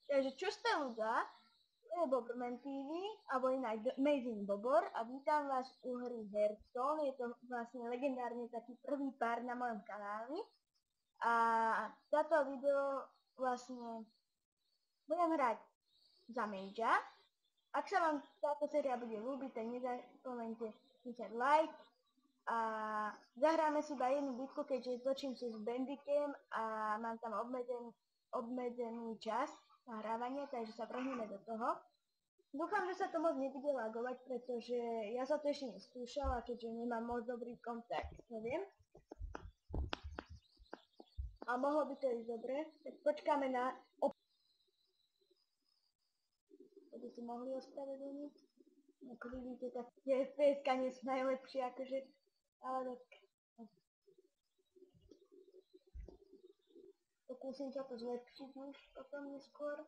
Takže čo ste ľudia, to je Boberman TV, alebo inak Amazing Bobor a vítam vás u hry Hearthstone. Je to vlastne legendárne taký prvý pár na mojom kanáli. A táto video vlastne budem hrať za Magea. Ak sa vám táto séria bude ľúbiť, tak nezapomeňte písať like. A zahráme si iba jednu bitku, keďže točím si s Bandicam a mám tam obmedzený čas nahrávania, takže sa prehneme do toho. Dúfam, že sa to moc nebude lagovať, pretože ja sa to ešte neskúšala, keďže nemám moc dobrý kontakt, neviem. A mohlo by to ísť dobre, tak počkáme na to by si mohli ospravedlniť. Ako vidíte, tak tie FPS-ka nie sú najlepšie, akože, ale tak pokúsim sa to zlepšiť už potom neskôr.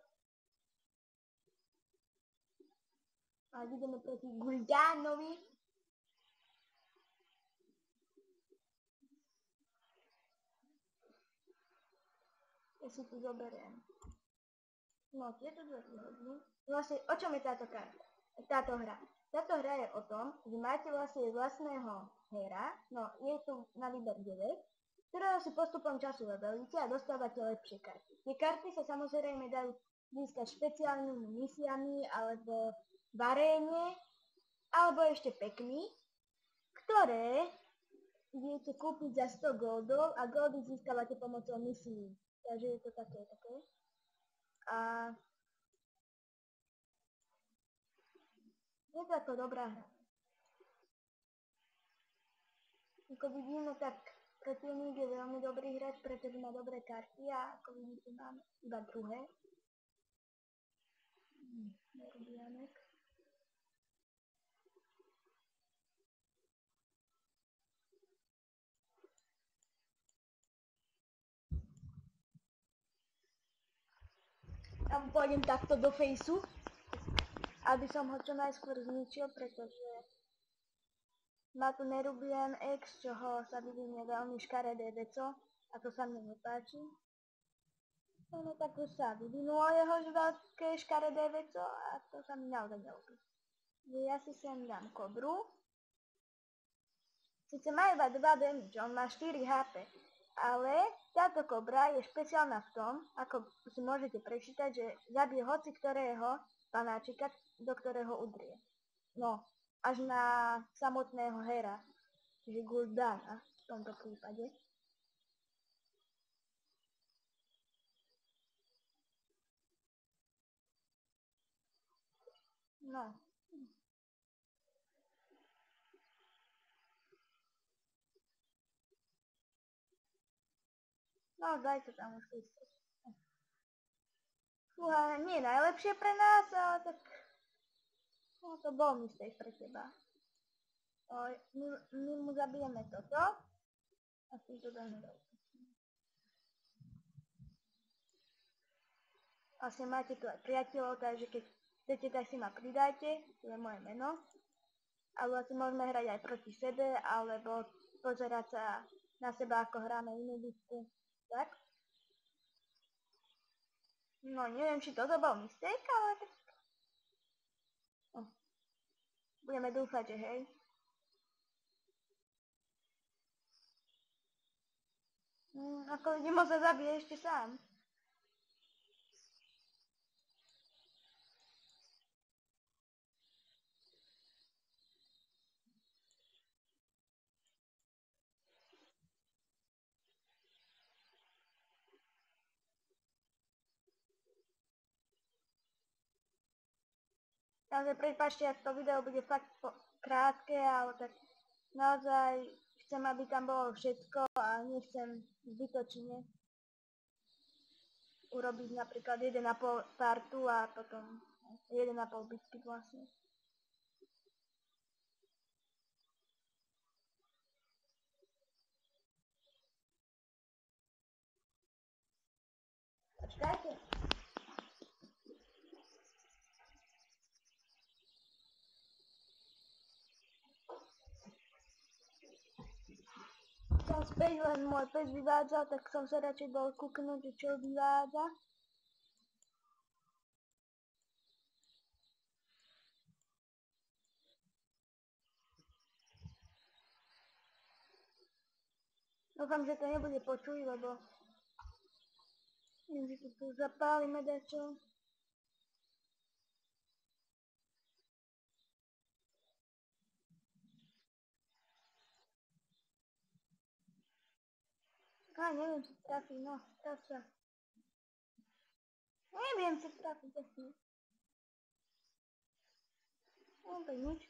A ideme proti Gul'danovi. Ja si tu zoberiem. No, tieto dve tu hodím. Vlastne, o čom je táto karta? Táto hra? Táto hra je o tom, že máte vlastne vlastného hera, no je tu na výber 9, ktorého si postupom času levelíte a dostávate lepšie karty. Tie karty sa samozrejme dajú získať špeciálnymi misiami alebo v aréne, alebo ešte pekný, ktoré idete kúpiť za 100 goldov a goldy získavate pomocou misií. Takže je to také. A je to ako dobrá hra. Ako vidíme, tak protivník je veľmi dobrý hráč, pretože má dobré karty a ako vidíte, mám iba druhé. Nerobianek. Ja pôjdem takto do fejsu, aby som ho čo najskôr zničil, pretože má tu Nerubian X, čoho sa vyvinie veľmi škaredé veco a to sa mne nepáči. No tak už sa vyvinulo jeho veľké škaredé veco a to sa mi naozaj neľúbi. Ja si sem dám kobru. Sice má iba 2 damage, on má 4 HP, ale táto kobra je špeciálna v tom, ako si môžete prečítať, že zabije hoci ktorého panáčika, do ktorého udrie. No, až na samotného hera, čiže Gul'dana v tomto prípade. No. No, daj to tam už chystať. Fúha, nie najlepšie pre nás, ale tak... No, to bol mistake pre teba. My mu zabijeme toto. A si to dáme do. Vlastne máte tu aj priateľov, takže keď chcete, tak si ma pridajte. To je moje meno. A vlastne môžeme hrať aj proti sebe, alebo pozerať sa na seba, ako hráme inú bitku. Tak? No, neviem, či toto bol mistake, ale tak... Budeme dúfať, že hej. Ako vidím, ho sa zabije ešte sám. Takže prepáčte, ak to video bude fakt krátke, ale tak naozaj chcem, aby tam bolo všetko a nechcem zbytočne urobiť napríklad 1,5 partu a potom 1,5 bitky vlastne. Počkajte. Som späť, len môj pes vyvádzal, tak som sa radšej bol kúknúť, čo vyvádza. Dúfam, že to nebude počuť, lebo neviem, že tu zapálime dačo. Neviem, či trafí, no, traf sa. Neviem, či trafí, jasne. No, to nič.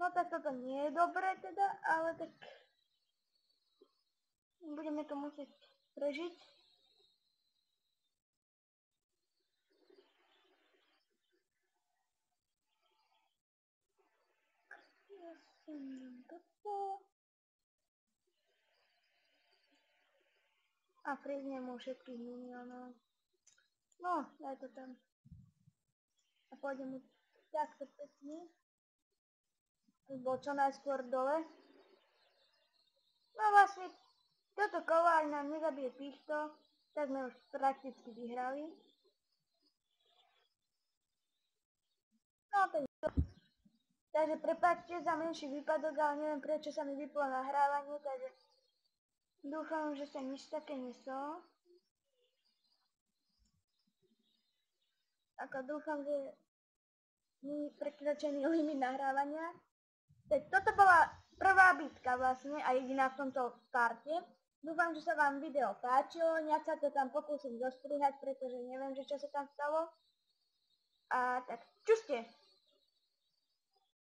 No tak toto nie je dobré teda, ale tak budeme to musieť prežiť. Ja sem dám toto. A friznem mu všetkých minionov. No, daj to tam. A pôjdem mu takto pekne. Bol čo najskôr dole. No vlastne, toto kolo, ak nám nezabije týchto, tak sme už prakticky vyhrali. No to je to. Takže prepáčte za menší výpadok, ale neviem prečo sa mi vyplo nahrávanie, takže dúfam, že sa nič také nestalo. Ako dúfam, že nie je prekročený limit nahrávania. Tak toto bola prvá bitka vlastne a jediná v tomto parte. Dúfam, že sa vám video páčilo, nejak sa to tam pokúsim zostrihať, pretože neviem, že čo sa tam stalo. A tak čuste!